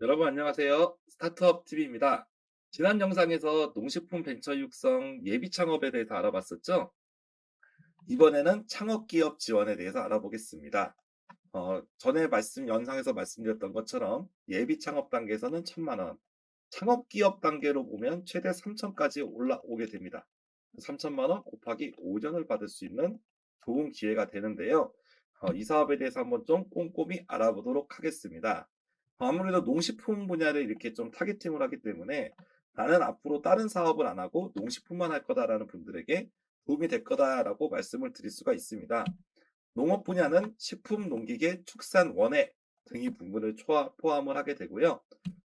여러분 안녕하세요. 스타트업 TV입니다. 지난 영상에서 농식품 벤처 육성 예비 창업에 대해서 알아봤었죠? 이번에는 창업 기업 지원에 대해서 알아보겠습니다. 전에 영상에서 말씀드렸던 것처럼 예비 창업 단계에서는 1,000만 원, 창업 기업 단계로 보면 최대 3천까지 올라오게 됩니다. 3천만 원 곱하기 5년을 받을 수 있는 좋은 기회가 되는데요. 이 사업에 대해서 한번 좀 꼼꼼히 알아보도록 하겠습니다. 아무래도 농식품 분야를 이렇게 좀 타겟팅을 하기 때문에 나는 앞으로 다른 사업을 안 하고 농식품만 할 거다라는 분들에게 도움이 될 거다라고 말씀을 드릴 수가 있습니다. 농업 분야는 식품, 농기계, 축산, 원예 등의 부분을 포함을 하게 되고요.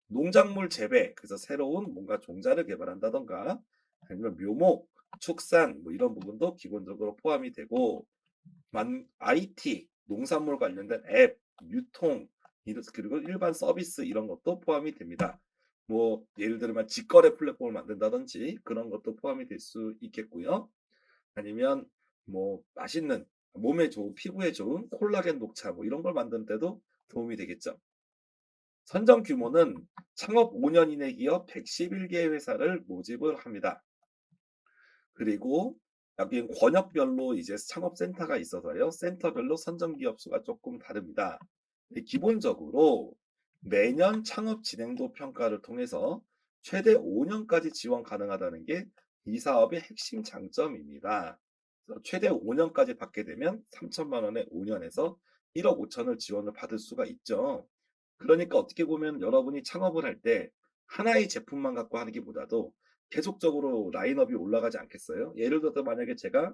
농작물 재배, 그래서 새로운 뭔가 종자를 개발한다던가 아니면 묘목, 축산 뭐 이런 부분도 기본적으로 포함이 되고 IT, 농산물 관련된 앱, 유통, 그리고 일반 서비스 이런 것도 포함이 됩니다. 뭐 예를 들면 직거래 플랫폼을 만든다든지 그런 것도 포함이 될 수 있겠고요. 아니면 뭐 맛있는 몸에 좋은 피부에 좋은 콜라겐 녹차 뭐 이런 걸 만드는 데도 도움이 되겠죠. 선정 규모는 창업 5년 이내 기업 111개 회사를 모집을 합니다. 그리고 여기엔 권역별로 이제 창업센터가 있어서요. 센터별로 선정 기업 수가 조금 다릅니다. 기본적으로 매년 창업 진행도 평가를 통해서 최대 5년까지 지원 가능하다는 게 이 사업의 핵심 장점입니다. 그래서 최대 5년까지 받게 되면 3천만 원에 5년에서 1억 5천을 지원을 받을 수가 있죠. 그러니까 어떻게 보면 여러분이 창업을 할 때 하나의 제품만 갖고 하는 게보다도 계속적으로 라인업이 올라가지 않겠어요? 예를 들어서 만약에 제가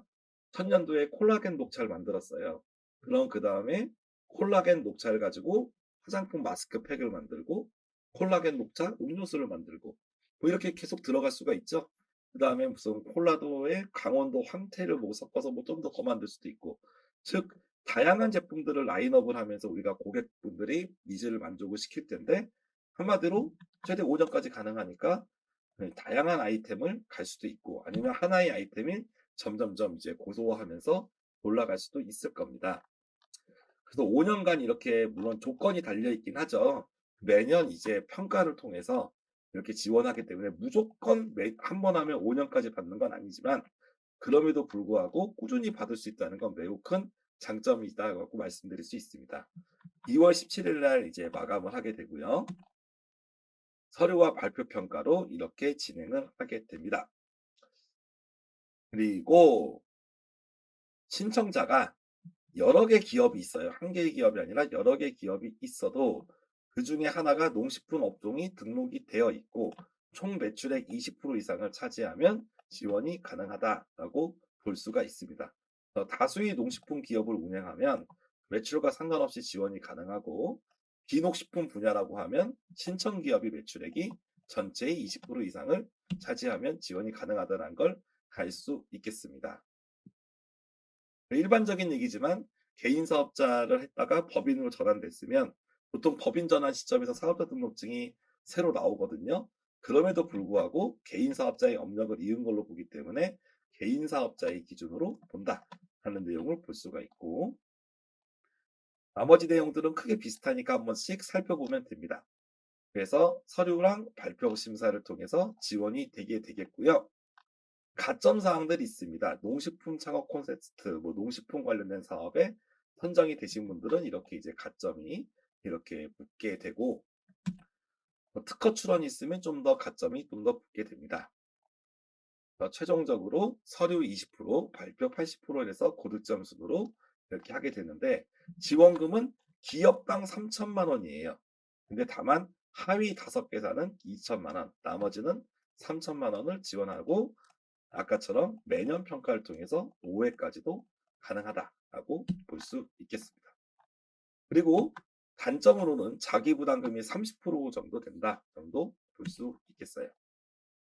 천년도에 콜라겐 녹차를 만들었어요. 그럼 그다음에 콜라겐 녹차를 가지고 화장품 마스크팩을 만들고 콜라겐 녹차 음료수를 만들고 뭐 이렇게 계속 들어갈 수가 있죠. 그다음에 무슨 콜라도에 강원도 황태를 뭐 섞어서 뭐 좀 더 만들 수도 있고. 즉 다양한 제품들을 라인업을 하면서 우리가 고객분들이 니즈를 만족을 시킬 텐데 한마디로 최대 5 년까지 가능하니까 다양한 아이템을 갈 수도 있고 아니면 하나의 아이템이 점점점 이제 고소화하면서 올라갈 수도 있을 겁니다. 그래서 5 년간 이렇게 물론 조건이 달려 있긴 하죠. 매년 이제 평가를 통해서 이렇게 지원하기 때문에 무조건 매 한 번 하면 5 년까지 받는 건 아니지만 그럼에도 불구하고 꾸준히 받을 수 있다는 건 매우 큰 장점이다라고 말씀드릴 수 있습니다. 2월 17일 날 이제 마감을 하게 되고요. 서류와 발표 평가로 이렇게 진행을 하게 됩니다. 그리고 신청자가 여러 개 기업이 있어요. 한 개의 기업이 아니라 여러 개 기업이 있어도 그중에 하나가 농식품 업종이 등록이 되어 있고 총 매출액 20% 이상을 차지하면 지원이 가능하다라고 볼 수가 있습니다. 다수의 농식품 기업을 운영하면 매출과 상관없이 지원이 가능하고 비농식품 분야라고 하면 신청 기업의 매출액이 전체의 20% 이상을 차지하면 지원이 가능하다는 걸 알 수 있겠습니다. 일반적인 얘기지만 개인 사업자를 했다가 법인으로 전환됐으면 보통 법인 전환 시점에서 사업자 등록증이 새로 나오거든요. 그럼에도 불구하고 개인 사업자의 업력을 이은 걸로 보기 때문에 개인 사업자의 기준으로 본다 하는 내용을 볼 수가 있고 나머지 내용들은 크게 비슷하니까 한 번씩 살펴보면 됩니다. 그래서 서류랑 발표 심사를 통해서 지원이 되게 되겠고요. 가점 사항들이 있습니다. 농식품 창업 콘테스트, 뭐 농식품 관련된 사업에 선정이 되신 분들은 이렇게 이제 가점이 이렇게 붙게 되고 특허 출원이 있으면 좀 더 가점이 좀 더 붙게 됩니다. 최종적으로 서류 20%, 발표 80%를 해서 고득점 순으로 이렇게 하게 되는데 지원금은 기업당 3천만 원이에요. 근데 다만 하위 5개사는 2천만 원, 나머지는 3천만 원을 지원하고 아까처럼 매년 평가를 통해서 5회까지도 가능하다라고 볼 수 있겠습니다. 그리고 단점으로는 자기 부담금이 30% 정도 된다 정도 볼 수 있겠어요.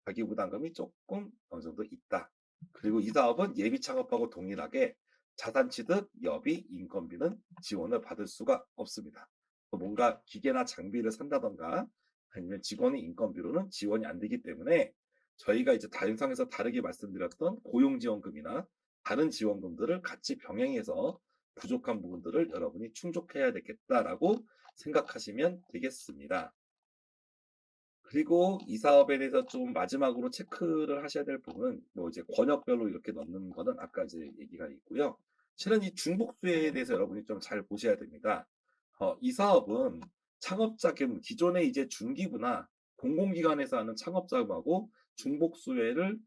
자기 부담금이 조금 어느 정도 있다. 그리고 이 사업은 예비 창업하고 동일하게 자산 취득, 여비, 인건비는 지원을 받을 수가 없습니다. 뭔가 기계나 장비를 산다던가 아니면 직원의 인건비로는 지원이 안 되기 때문에 저희가 이제 영상에서 다르게 말씀드렸던 고용지원금이나 다른 지원금들을 같이 병행해서 부족한 부분들을 여러분이 충족해야 되겠다라고 생각하시면 되겠습니다. 그리고 이 사업에 대해서 좀 마지막으로 체크를 하셔야 될 부분은 뭐 이제 권역별로 이렇게 넣는 거는 아까 이제 얘기가 있고요. 실은 이 중복수혜에 대해서 여러분이 좀 잘 보셔야 됩니다. 이 사업은 창업자금 기존에 이제 중기부나 공공기관에서 하는 창업자금하고 중복수혜를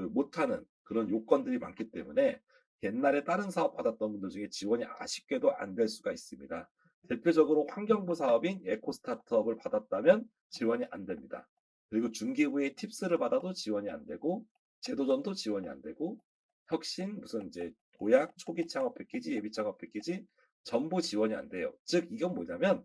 못하는 그런 요건들이 많기 때문에 옛날에 다른 사업 받았던 분들 중에 지원이 아쉽게도 안 될 수가 있습니다. 대표적으로 환경부 사업인 에코 스타트업을 받았다면 지원이 안 됩니다. 그리고 중기부의 팁스를 받아도 지원이 안 되고 제도전도 지원이 안 되고 혁신 무슨 이제 도약 초기 창업 패키지 예비 창업 패키지 전부 지원이 안 돼요. 즉 이건 뭐냐면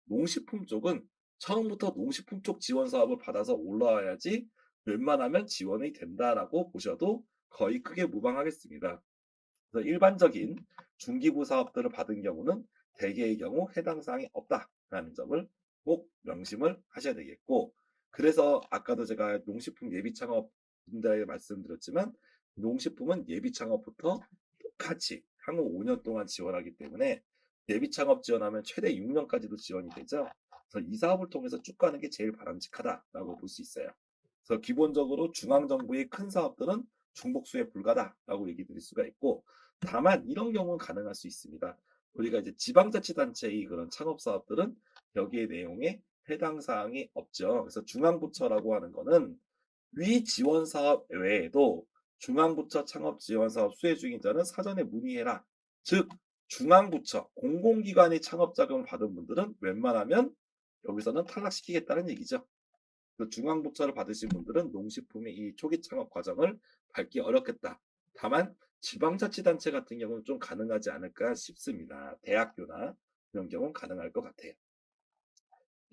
농식품 쪽은 처음부터 농식품 쪽 지원 사업을 받아서 올라와야지 웬만하면 지원이 된다라고 보셔도 거의 크게 무방하겠습니다. 그래서 일반적인 중기부 사업들을 받은 경우는 대개의 경우 해당 사항이 없다라는 점을 꼭 명심을 하셔야 되겠고, 그래서 아까도 제가 농식품 예비 창업 분들에게 말씀드렸지만 농식품은 예비 창업부터 똑같이 향후 5년 동안 지원하기 때문에 예비 창업 지원하면 최대 6년까지도 지원이 되죠. 그래서 이 사업을 통해서 쭉 가는 게 제일 바람직하다라고 볼 수 있어요. 그래서 기본적으로 중앙정부의 큰 사업들은 중복수에 불과다라고 얘기 드릴 수가 있고, 다만 이런 경우는 가능할 수 있습니다. 우리가 이제 지방자치단체의 그런 창업 사업들은 여기에 내용에 해당 사항이 없죠. 그래서 중앙부처라고 하는 거는 위 지원 사업 외에도 중앙부처 창업 지원 사업 수혜 중인 자는 사전에 문의해라. 즉 중앙부처 공공기관의 창업 자금을 받은 분들은 웬만하면 여기서는 탈락시키겠다는 얘기죠. 중앙부처를 받으신 분들은 농식품의 이 초기 창업 과정을 밟기 어렵겠다. 다만 지방자치단체 같은 경우는 좀 가능하지 않을까 싶습니다. 대학교나 이런 경우는 가능할 것 같아요.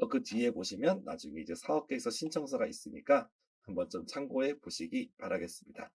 그 뒤에 보시면 나중에 이제 사업계획서 신청서가 있으니까 한번 좀 참고해 보시기 바라겠습니다.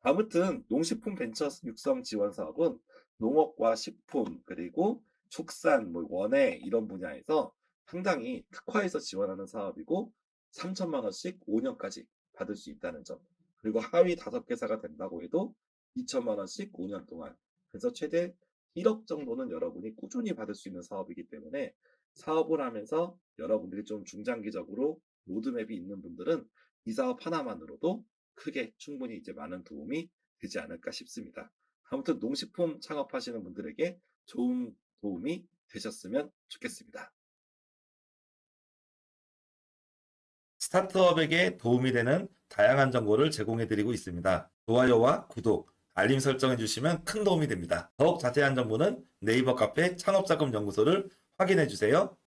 아무튼 농식품 벤처 육성 지원 사업은 농업과 식품 그리고 축산, 뭐 원예 이런 분야에서 상당히 특화해서 지원하는 사업이고 3천만 원씩 5년까지 받을 수 있다는 점. 그리고 하위 5개사가 된다고 해도 2천만 원씩 5년 동안. 그래서 최대 1억 정도는 여러분이 꾸준히 받을 수 있는 사업이기 때문에 사업을 하면서 여러분들이 좀 중장기적으로 로드맵이 있는 분들은 이 사업 하나만으로도 크게 충분히 이제 많은 도움이 되지 않을까 싶습니다. 아무튼 농식품 창업하시는 분들에게 좋은 도움이 되셨으면 좋겠습니다. 스타트업에게 도움이 되는 다양한 정보를 제공해 드리고 있습니다. 좋아요와 구독, 알림 설정해 주시면 큰 도움이 됩니다. 더욱 자세한 정보는 네이버 카페 창업자금연구소를 확인해 주세요.